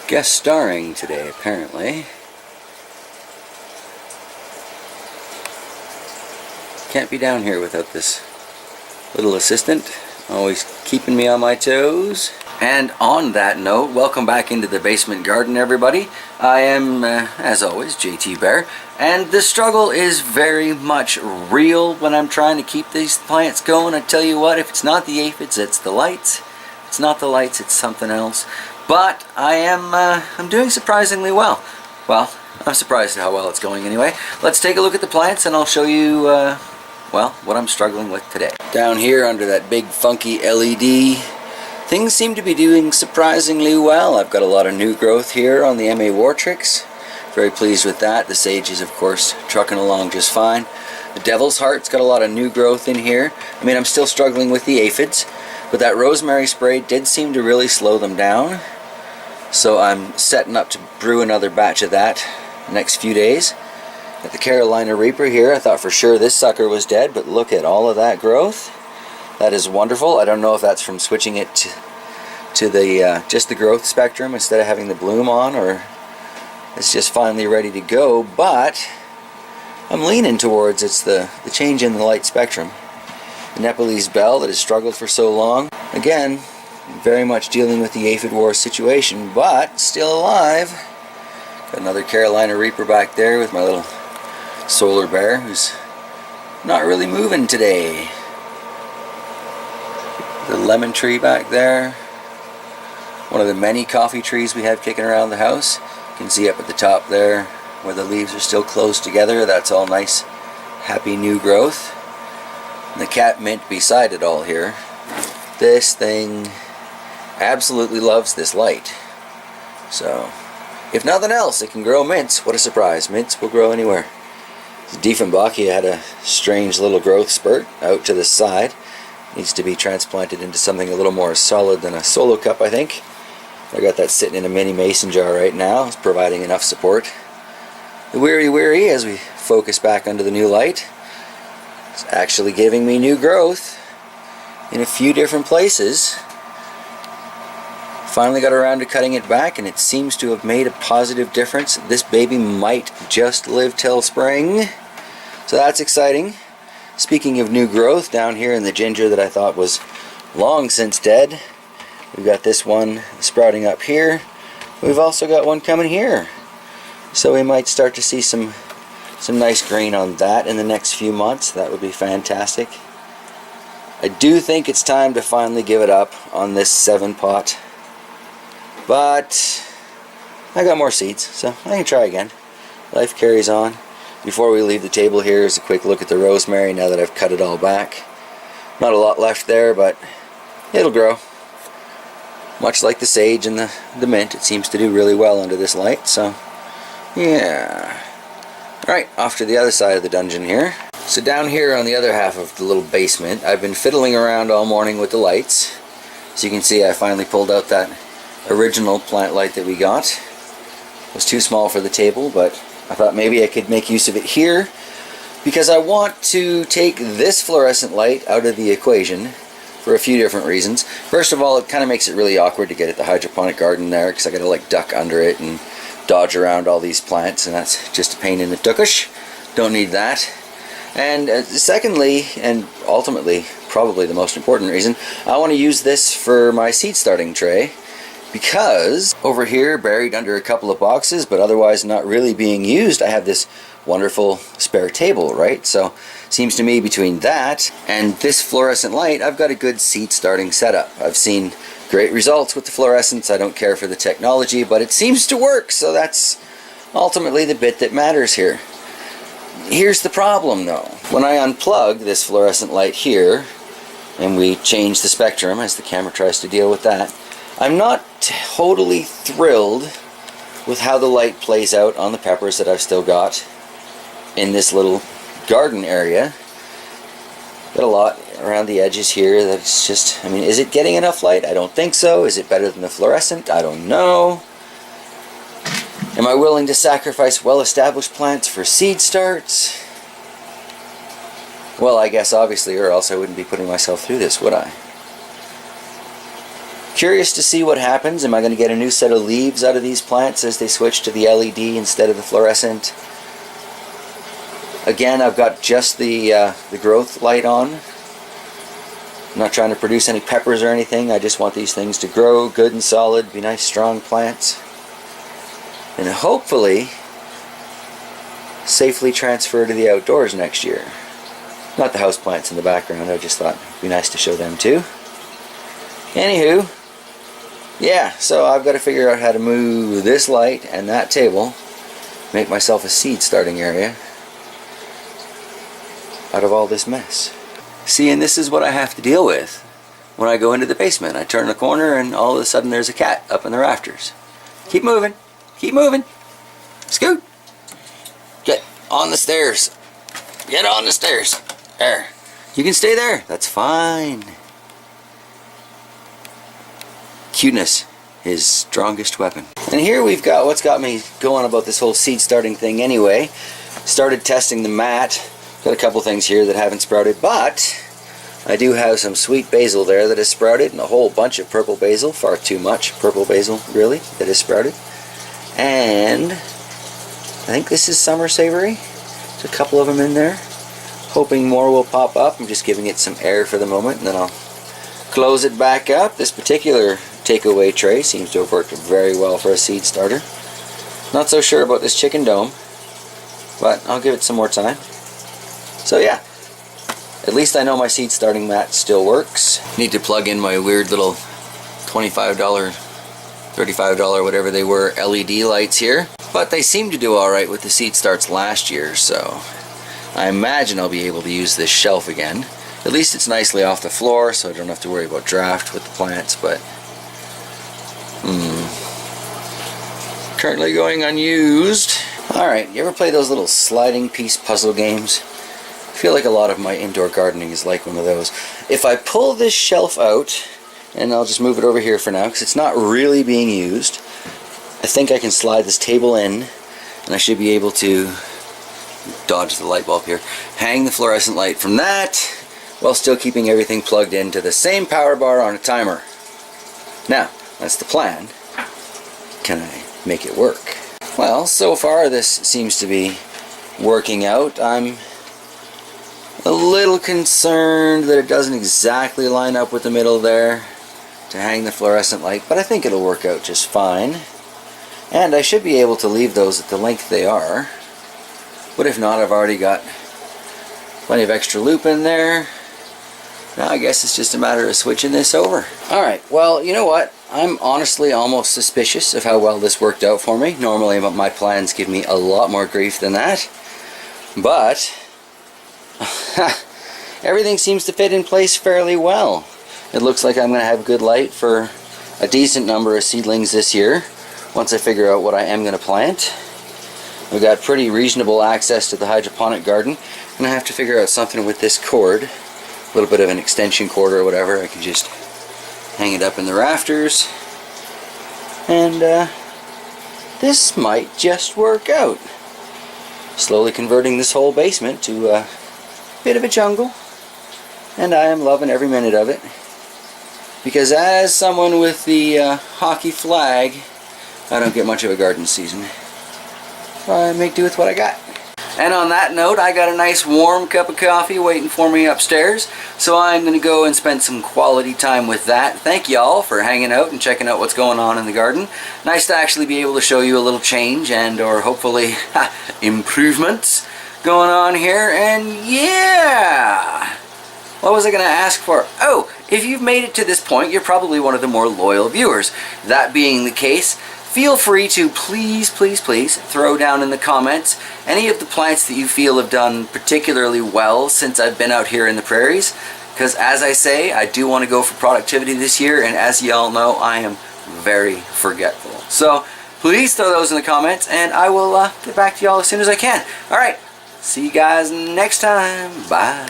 Guest starring today, apparently. Can't be down here without this little assistant, always keeping me on my toes. And on that note, welcome back into the basement garden, everybody. I am, as always, JT Bear, and the struggle is very much real when I'm trying to keep these plants going. I tell you what, if it's not the aphids, it's the lights. If it's not the lights, it's something else. But I am, I'm doing surprisingly well. Well, I'm surprised at how well it's going anyway. Let's take a look at the plants and I'll show you, well, what I'm struggling with today. Down here under that big funky LED, things seem to be doing surprisingly well. I've got a lot of new growth here on the MA Wartrix. Very pleased with that. The sage is, of course, trucking along just fine. The Devil's Heart's got a lot of new growth in here. I mean, I'm still struggling with the aphids, but that rosemary spray did seem to really slow them down. So I'm setting up to brew another batch of that the next few days. Got the Carolina Reaper here. I thought for sure this sucker was dead, but look at all of that growth. That is wonderful. I don't know if that's from switching it to the just the growth spectrum instead of having the bloom on, or it's just finally ready to go, but I'm leaning towards it's the change in the light spectrum. The Nepalese Belle that has struggled for so long. Again, very much dealing with the aphid war situation, but still alive. Got another Carolina Reaper back there with my little solar bear who's not really moving today. The lemon tree back there. One of the many coffee trees we have kicking around the house. You can see up at the top there where the leaves are still close together. That's all nice, happy new growth. And the cat mint beside it all here. This thing absolutely loves this light. So, if nothing else, it can grow mints. What a surprise. Mints will grow anywhere. Dieffenbachia had a strange little growth spurt out to the side. Needs to be transplanted into something a little more solid than a solo cup, I think. I got that sitting in a mini mason jar right now. It's providing enough support. The weary, as we focus back under the new light, is actually giving me new growth in a few different places. Finally got around to cutting it back, and it seems to have made a positive difference. This baby might just live till spring, so that's exciting. Speaking of new growth, down here in the ginger that I thought was long since dead, we've got this one sprouting up here. We've also got one coming here, so we might start to see some nice green on that in the next few months. That would be fantastic. I do think it's time to finally give it up on this 7-pot. But I got more seeds, so I can try again. Life carries on. Before we leave the table here is a quick look at the rosemary now that I've cut it all back. Not a lot left there, but it'll grow. Much like the sage and the mint, it seems to do really well under this light, so yeah. Alright, off to the other side of the dungeon here. So down here on the other half of the little basement, I've been fiddling around all morning with the lights. So you can see I finally pulled out that original plant light that we got. It was too small for the table, but I thought maybe I could make use of it here because I want to take this fluorescent light out of the equation for a few different reasons. First of all, it kind of makes it really awkward to get at the hydroponic garden there because I got to like duck under it and dodge around all these plants, and that's just a pain in the tuckish. Don't need that. And secondly, and ultimately probably the most important reason, I want to use this for my seed starting tray. Because over here, buried under a couple of boxes, but otherwise not really being used, I have this wonderful spare table, right? So, seems to me between that and this fluorescent light, I've got a good seed starting setup. I've seen great results with the fluorescence. I don't care for the technology, but it seems to work, so that's ultimately the bit that matters here. Here's the problem, though. When I unplug this fluorescent light here, and we change the spectrum as the camera tries to deal with that, I'm not totally thrilled with how the light plays out on the peppers that I've still got in this little garden area. Got a lot around the edges here that's just, I mean, is it getting enough light? I don't think so. Is it better than the fluorescent? I don't know. Am I willing to sacrifice well-established plants for seed starts? Well, I guess obviously, or else I wouldn't be putting myself through this, would I? Curious to see what happens. Am I going to get a new set of leaves out of these plants as they switch to the LED instead of the fluorescent? Again, I've got just the growth light on. I'm not trying to produce any peppers or anything. I just want these things to grow good and solid, be nice strong plants, and hopefully safely transfer to the outdoors next year. Not the house plants in the background, I just thought it'd be nice to show them too. Anywho, yeah, so I've got to figure out how to move this light and that table, make myself a seed starting area out of all this mess. See, and this is what I have to deal with when I go into the basement. I turn the corner and all of a sudden there's a cat up in the rafters. Keep moving, keep moving. Scoot. Get on the stairs. Get on the stairs. There. You can stay there. That's fine. Cuteness, his strongest weapon. And here we've got what's got me going about this whole seed starting thing anyway. Started testing the mat. Got a couple things here that haven't sprouted, but I do have some sweet basil there that has sprouted, and a whole bunch of purple basil, far too much purple basil really, that has sprouted. And I think this is summer savory. There's a couple of them in there. Hoping more will pop up. I'm just giving it some air for the moment, and then I'll close it back up. This particular takeaway tray seems to have worked very well for a seed starter. Not so sure about this chicken dome, but I'll give it some more time. So yeah, at least I know my seed starting mat still works. Need to plug in my weird little $25, $35, whatever they were, LED lights here. But they seem to do alright with the seed starts last year, so I imagine I'll be able to use this shelf again. At least it's nicely off the floor, so I don't have to worry about draft with the plants, but currently going unused. Alright, you ever play those little sliding piece puzzle games? I feel like a lot of my indoor gardening is like one of those. If I pull this shelf out, and I'll just move it over here for now because it's not really being used, I think I can slide this table in, and I should be able to dodge the light bulb here, hang the fluorescent light from that while still keeping everything plugged into the same power bar on a timer. Now, that's the plan. Can I make it work? Well, so far this seems to be working out. I'm a little concerned that it doesn't exactly line up with the middle there to hang the fluorescent light, but I think it'll work out just fine. And I should be able to leave those at the length they are. But if not, I've already got plenty of extra loop in there. Now I guess it's just a matter of switching this over. Alright, well, you know what? I'm honestly almost suspicious of how well this worked out for me. Normally my plans give me a lot more grief than that. But everything seems to fit in place fairly well. It looks like I'm going to have good light for a decent number of seedlings this year, once I figure out what I am going to plant. We've got pretty reasonable access to the hydroponic garden, and I have to figure out something with this cord. A little bit of an extension cord or whatever. I can just hang it up in the rafters. And this might just work out. Slowly converting this whole basement to a bit of a jungle. And I am loving every minute of it. Because as someone with the hockey flag, I don't get much of a garden season. So I make do with what I got. And on that note, I got a nice warm cup of coffee waiting for me upstairs. So I'm going to go and spend some quality time with that. Thank y'all for hanging out and checking out what's going on in the garden. Nice to actually be able to show you a little change and or hopefully improvements going on here. And yeah! What was I going to ask for? Oh, if you've made it to this point, you're probably one of the more loyal viewers. That being the case, feel free to please throw down in the comments any of the plants that you feel have done particularly well since I've been out here in the prairies. Because as I say, I do want to go for productivity this year, and as you all know, I am very forgetful. So please throw those in the comments, and I will get back to y'all as soon as I can. Alright, see you guys next time. Bye.